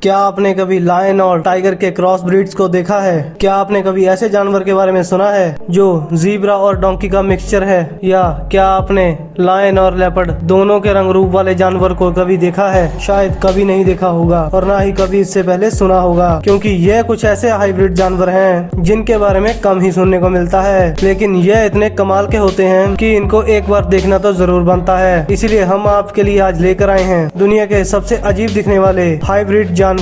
क्या आपने कभी लायन और टाइगर के क्रॉस ब्रीड्स को देखा है? क्या आपने कभी ऐसे जानवर के बारे में सुना है जो जीब्रा और डोंकी का मिक्सचर है? या क्या आपने लायन और लेपर्ड दोनों के रंग रूप वाले जानवर को कभी देखा है? शायद कभी नहीं देखा होगा और ना ही कभी इससे पहले सुना होगा, क्योंकि यह कुछ ऐसे हाइब्रिड जानवर हैं जिनके बारे में कम ही सुनने को मिलता है, लेकिन यह इतने कमाल के होते हैं कि इनको एक बार देखना तो जरूर बनता है। इसीलिए हम आपके लिए आज लेकर आए हैं दुनिया के सबसे अजीब दिखने वाले हाइब्रिड जानवर।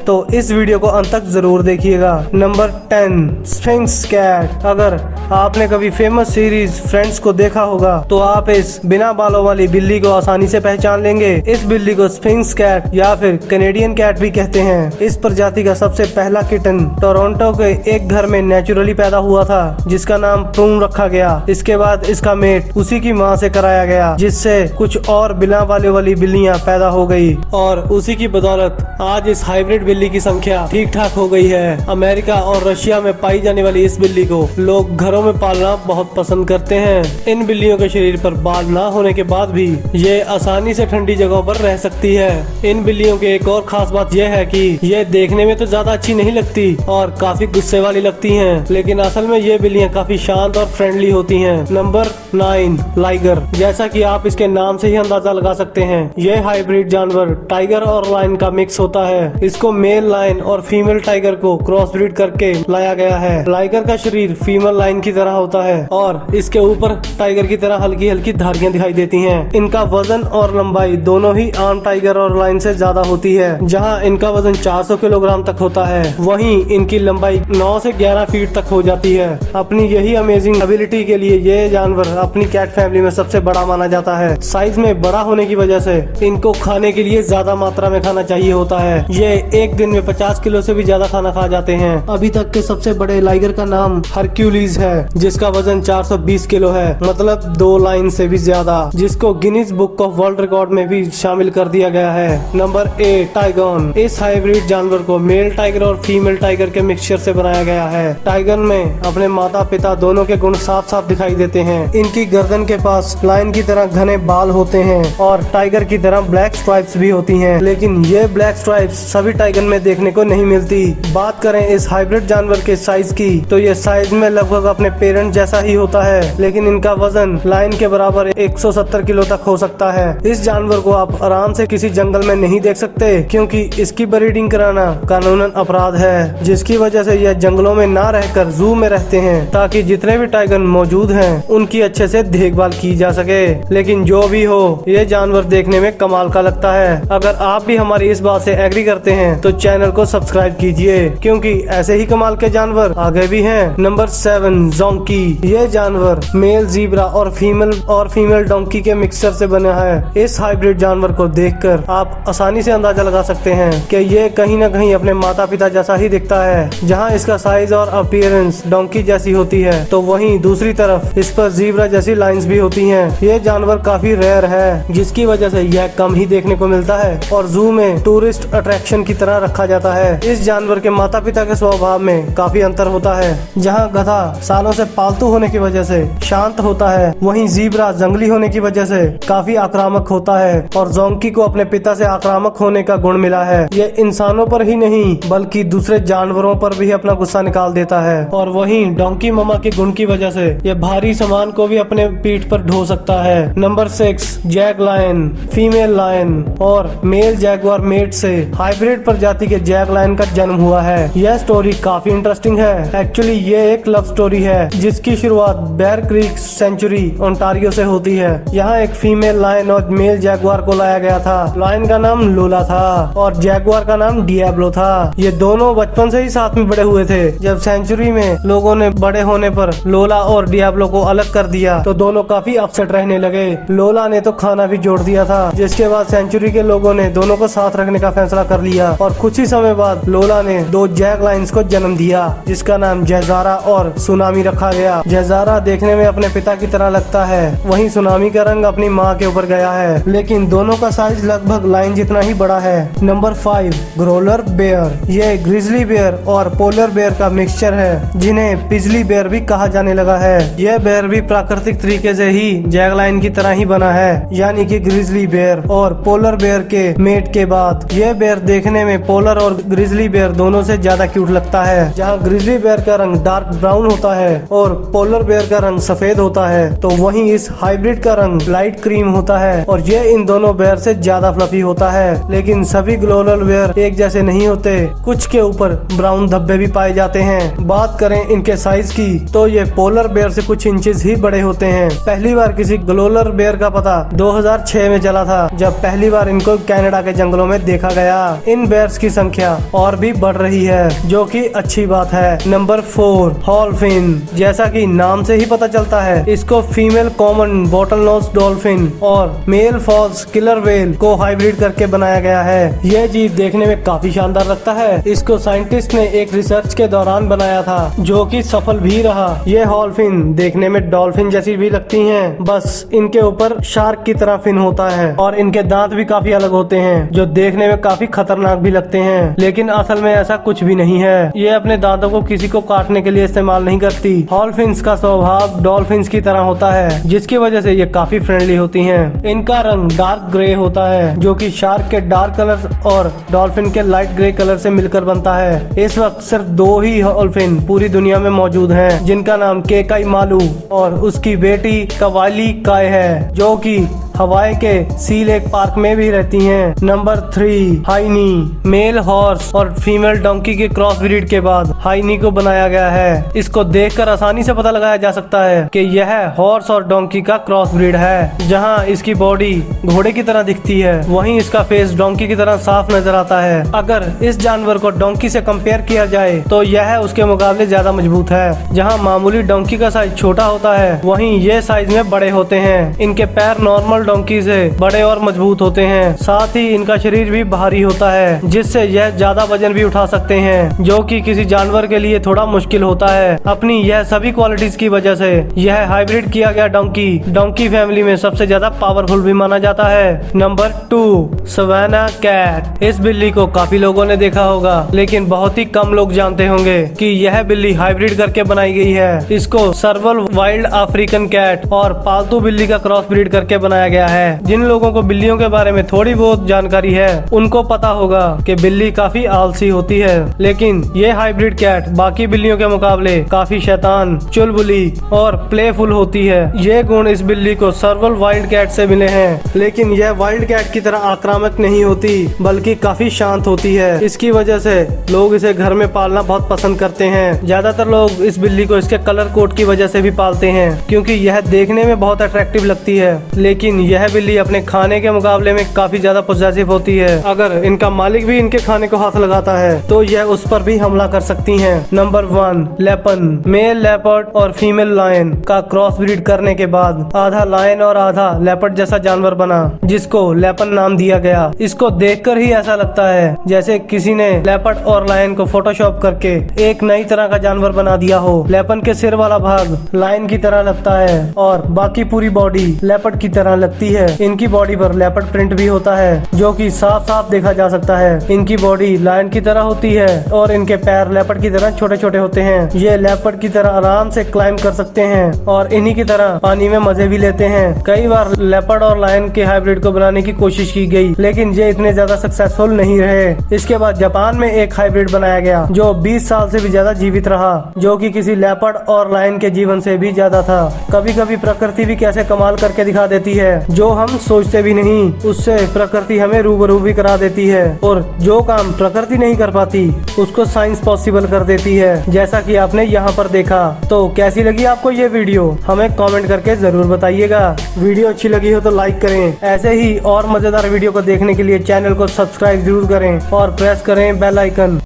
तो इस वीडियो को अंत तक जरूर देखिएगा। Number 10, sphinx cat. अगर आपने कभी फेमस सीरीज फ्रेंड्स को देखा होगा तो आप इस बिना बालों वाली बिल्ली को आसानी से पहचान लेंगे। इस बिल्ली को स्फिंक्स कैट या फिर कैनेडियन कैट भी कहते हैं। इस प्रजाति का सबसे पहला किटन टोरंटो के एक घर में नेचुरली पैदा हुआ था, जिसका नाम प्रून रखा गया। इसके बाद इसका मेट उसी की माँ से कराया गया, जिससे कुछ और बिना बालों वाली बिल्लियां पैदा हो गई और उसी की बदौलत आज इस हाइब्रिड बिल्ली की संख्या ठीक ठाक हो गई है। अमेरिका और रशिया में पाई जाने वाली इस बिल्ली को लोग घरों में पालना बहुत पसंद करते हैं। इन बिल्लियों के शरीर पर बाल ना होने के बाद भी ये आसानी से ठंडी जगहों पर रह सकती है। इन बिल्लियों की एक और खास बात यह है कि ये देखने में तो ज्यादा अच्छी नहीं लगती और काफी गुस्से वाली लगती हैं, लेकिन असल में ये बिल्लियां काफी शांत और फ्रेंडली होती हैं। Number 9, liger. जैसा कि आप इसके नाम से ही अंदाजा लगा सकते हैं, यह हाइब्रिड जानवर टाइगर और लायन का मिक्स होता है। इसको मेल लायन और फीमेल टाइगर को क्रॉस ब्रीड करके लाया गया है। लाइगर का शरीर फीमेल लायन की तरह होता है और इसके ऊपर टाइगर की तरह हल्की हल्की धारियां दिखाई देती हैं। इनका वजन और लंबाई दोनों ही आम टाइगर और लायन से ज्यादा होती है। जहां इनका वजन 400 किलोग्राम तक होता है, वहीं इनकी लंबाई 9 से 11 फीट तक हो जाती है। अपनी यही अमेजिंग एबिलिटी के लिए ये जानवर अपनी कैट फैमिली में सबसे बड़ा माना जाता है। साइज में बड़ा होने की वजह से इनको खाने के लिए ज्यादा मात्रा में खाना चाहिए होता है। ये एक दिन में 50 किलो से भी ज्यादा खाना खा जाते हैं। अभी तक के सबसे बड़े लाइगर का नाम हरक्यूलिस है, जिसका वजन 420 किलो है, मतलब 2 लाइन से भी ज्यादा, जिसको Guinness book of world record में भी शामिल कर दिया गया है। Number 8, Taigun. इस हाइब्रिड जानवर को मेल टाइगर और फीमेल टाइगर के मिक्सचर से बनाया गया है। टाइगन में अपने माता पिता दोनों के गुण साफ साफ दिखाई देते हैं। इनकी गर्दन के पास लायन की तरह घने बाल होते हैं और टाइगर की तरह ब्लैक स्ट्राइप्स भी होती हैं, लेकिन ये ब्लैक स्ट्राइप्स सभी टाइगर में देखने को नहीं मिलती। बात करें इस हाइब्रिड जानवर के साइज की तो ये साइज में लगभग अपने पेरेंट जैसा ही होता है, लेकिन इनका वजन लायन के बराबर 170 किलो तक हो सकता है। इस जानवर को आप आराम से किसी जंगल में नहीं देख सकते, क्योंकि इसकी ब्रीडिंग कराना कानूनन अपराध है, जिसकी वजह से यह जंगलों में ना रहकर जू में रहते हैं, ताकि जितने भी टाइगर मौजूद हैं उनकी अच्छे से देखभाल की जा सके। लेकिन जो भी हो, ये जानवर देखने में कमाल का लगता है। अगर आप भी हमारी इस बात से एग्री करते हैं तो चैनल को सब्सक्राइब कीजिए, क्योंकि ऐसे ही कमाल के जानवर आगे भी हैं। नंबर 7, जोंकी। ये जानवर मेल जीब्रा और फीमेल डोंकी के मिक्सचर से बना है। इस हाइब्रिड जानवर को देखकर आप आसानी से अंदाजा लगा सकते हैं कि ये कहीं न कहीं अपने माता पिता जैसा ही दिखता है। जहां इसका साइज और अपीयरेंस डोंकी जैसी होती है, तो वहीं दूसरी तरफ इस पर जीब्रा जैसी लाइंस भी होती हैं। ये जानवर काफी रेयर है, जिसकी वजह से यह कम ही देखने को मिलता है और जू में टूरिस्ट अट्रैक्शन की तरह रखा जाता है। इस जानवर के माता पिता के स्वभाव में काफी अंतर होता है। जहां गधा सालों से पालतू होने की वजह से शांत होता है, वहीं जीब्रा जंगली होने की वजह से काफी आक्रामक होता है और जोंकी को अपने पिता से आक्रामक होने का गुण मिला है। ये इंसानों पर ही नहीं बल्कि दूसरे जानवरों पर भी अपना गुस्सा निकाल देता है, और वहीं डोंकी मामा के गुण की वजह से ये भारी सामान को भी अपने पीठ पर ढो सकता है। Number 6, jag lion. Female lion और मेल जैगुआर मेट से हाइब्रिड प्रजाति के जैग लायन का जन्म हुआ है। यह स्टोरी काफी इंटरेस्टिंग है। एक्चुअली ये एक लव स्टोरी है, जिसकी शुरुआत बेयर क्रीक सेंचुरी ओंटारियो से होती है। यहाँ एक फीमेल लायन और मेल जैगुआर को लाया गया था। लायन का नाम लोला था और जैगुआर का नाम डियाब्लो था। ये दोनों बचपन से ही साथ में बड़े हुए थे। जब सेंचुरी में लोगों ने बड़े होने पर लोला और डियाब्लो को अलग कर दिया तो दोनों काफी अपसेट रहने लगे। लोला ने तो खाना भी जोड़ दिया था, जिसके बाद सेंचुरी के लोगों ने दोनों को साथ रखने का फैसला कर लिया और कुछ ही समय बाद लोला ने 2 जैग लाइन्स को जन्म दिया, जिसका नाम जैजारा और सुनामी रखा गया। जैजारा देखने में अपने पिता की तरह लगता है, वहीं सुनामी का रंग अपनी माँ के ऊपर गया है, लेकिन दोनों का साइज लगभग लाइन जितना ही बड़ा है। Number 5, growler bear. ये ग्रिजली बेयर और पोलर बेयर का मिक्सचर है, जिन्हें पिजली बेयर भी कहा जाने लगा है। यह बेयर भी प्राकृतिक तरीके से ही जैग लाइन की तरह ही बना है, यानी कि ग्रिजली बेयर और पोलर बेयर के मेट के बाद यह बेयर देखने में पोलर और ग्रिजली बेयर दोनों से ज्यादा क्यूट लगता है। जहाँ ग्रिजली बेयर का रंग डार्क ब्राउन होता है और पोलर बेयर का रंग सफेद होता है, तो वहीं इस हाइब्रिड का रंग लाइट क्रीम होता है और ये इन दोनों बेयर से ज्यादा फ्लफी होता है। लेकिन सभी ग्लोबल बेयर एक जैसे नहीं होते, कुछ के ऊपर ब्राउन धब्बे भी पाए जाते हैं। बात करें इनके साइज की तो ये पोलर बेयर से कुछ इंचेस ही बड़े होते हैं। पहली बार किसी ग्लोबल बेयर का पता 2006 में चला था, जब पहली बार इनको कनाडा के जंगलों में देखा गया। इन बेयर्स की संख्या और भी बढ़ रही है, जो कि अच्छी बात है। Number 4, wholphin. जैसा कि नाम से ही पता चलता है, इसको female common bottle nose dolphin और मेल फॉल्स किलर व्हेल को हाइब्रिड करके बनाया गया है। यह जीव देखने में काफी शानदार लगता है। इसको साइंटिस्ट ने एक रिसर्च के दौरान बनाया था, जो कि सफल भी रहा। ये हॉलफिन देखने में डॉल्फिन जैसी भी लगती हैं, बस इनके ऊपर शार्क की तरह फिन होता है और इनके दांत भी काफी अलग होते हैं, जो देखने में काफी खतरनाक भी लगते हैं। लेकिन असल में ऐसा कुछ भी नहीं है। ये अपने दांतों को किसी को काटने के लिए इस्तेमाल नहीं करती। हॉलफिन्स का स्वभाव डॉल्फिन्स की तरह होता है, जिसकी वजह से ये काफी फ्रेंडली होती हैं। इनका रंग डार्क ग्रे होता है, जो कि शार्क के डार्क कलर और डॉल्फिन के लाइट ग्रे कलर से मिलकर बनता है। इस वक्त सिर्फ 2 ही हॉलफिन पूरी दुनिया में मौजूद हैं, जिनका नाम केकाई मालू और उसकी बेटी कवाली काय है, जो कि हवाई के सी लेक पार्क में भी रहती हैं। नंबर 3, हाइनी। मेल हॉर्स और फीमेल डोंकी के क्रॉस ब्रीड के बाद हाइनी को बनाया गया है। इसको देखकर आसानी से पता लगाया जा सकता है कि यह हॉर्स और डोंकी का क्रॉस ब्रीड है। जहां इसकी बॉडी घोड़े की तरह दिखती है, वहीं इसका फेस डोंकी की तरह साफ नजर आता है। अगर इस जानवर को डोंकी से कंपेयर किया जाए तो यह उसके मुकाबले ज्यादा मजबूत है। जहाँ मामूली डोंकी का साइज छोटा होता है, वहीं ये साइज में बड़े होते हैं। इनके पैर नॉर्मल डोंकी से बड़े और मजबूत होते हैं। साथ ही इनका शरीर भी भारी होता है, जिससे यह ज्यादा वजन भी उठा सकते हैं, जो कि किसी जानवर के लिए थोड़ा मुश्किल होता है। अपनी यह सभी क्वालिटीज की वजह से यह हाइब्रिड किया गया डोंकी फैमिली में सबसे ज्यादा पावरफुल भी माना जाता है। Number 2, savannah cat. इस बिल्ली को काफी लोगों ने देखा होगा, लेकिन बहुत ही कम लोग जानते होंगे कि यह बिल्ली हाइब्रिड करके बनाई गई है। इसको सर्वल वाइल्ड अफ्रीकन कैट और पालतू बिल्ली का क्रॉस ब्रीड करके बनाया गया है। जिन लोगों को बिल्लियों के बारे में थोड़ी बहुत जानकारी है, उनको पता होगा कि बिल्ली काफी आलसी होती है, लेकिन ये हाइब्रिड कैट बाकी बिल्लियों के मुकाबले काफी शैतान, चुलबुली और प्लेफुल होती है। ये गुण इस बिल्ली को सर्वल वाइल्ड कैट से मिले हैं, लेकिन यह वाइल्ड कैट की तरह आक्रामक नहीं होती, बल्कि काफी शांत होती है। इसकी वजह से लोग इसे घर में पालना बहुत पसंद करते हैं। ज्यादातर लोग इस बिल्ली को इसके कलर कोड की वजह से भी पालते हैं, क्योंकि यह देखने में बहुत अट्रैक्टिव लगती है। लेकिन यह बिल्ली अपने खाने के मुकाबले में काफी ज्यादा पॉसेसिव होती है। अगर इनका मालिक भी इनके खाने को हाथ लगाता है तो यह उस पर भी हमला कर सकती हैं। नंबर 1, लेपन। मेल लेपर्ड और फीमेल लायन का क्रॉस ब्रीड करने के बाद आधा लायन और आधा लेपर्ड जैसा जानवर बना, जिसको लेपन नाम दिया गया। इसको देखकर ही ऐसा लगता है जैसे किसी ने लेपर्ड और लायन को फोटोशॉप करके एक नई तरह का जानवर बना दिया हो। लेपन के सिर वाला भाग लायन की तरह लगता है और बाकी पूरी बॉडी लेपर्ड की तरह लगती है। इनकी बॉडी पर लेपर्ड प्रिंट भी होता है, जो कि साफ साफ देखा जा सकता है। इनकी बॉडी लायन की तरह होती है और इनके पैर लेपर्ड की तरह छोटे छोटे होते हैं। ये लेपर्ड की तरह आराम से क्लाइंब कर सकते हैं और इन्हीं की तरह पानी में मजे भी लेते हैं। कई बार लेपर्ड और लायन के हाइब्रिड को बनाने की कोशिश की गई, लेकिन ये इतने ज्यादा सक्सेसफुल नहीं रहे। इसके बाद जापान में एक हाइब्रिड बनाया गया, जो 20 साल से भी ज्यादा जीवित रहा, जो कि किसी लेपर्ड और लायन के जीवन से भी ज्यादा था। कभी कभी प्रकृति भी कैसे कमाल करके दिखा देती है, जो हम सोचते भी नहीं, उससे प्रकृति हमें रूबरू भी करा देती है। और जो काम प्रकृति नहीं कर पाती, उसको साइंस पॉसिबल कर देती है, जैसा कि आपने यहाँ पर देखा। तो कैसी लगी आपको ये वीडियो, हमें कमेंट करके जरूर बताइएगा। वीडियो अच्छी लगी हो तो लाइक करें। ऐसे ही और मजेदार वीडियो को देखने के लिए चैनल को सब्सक्राइब जरूर करें और प्रेस करें बेल आइकन।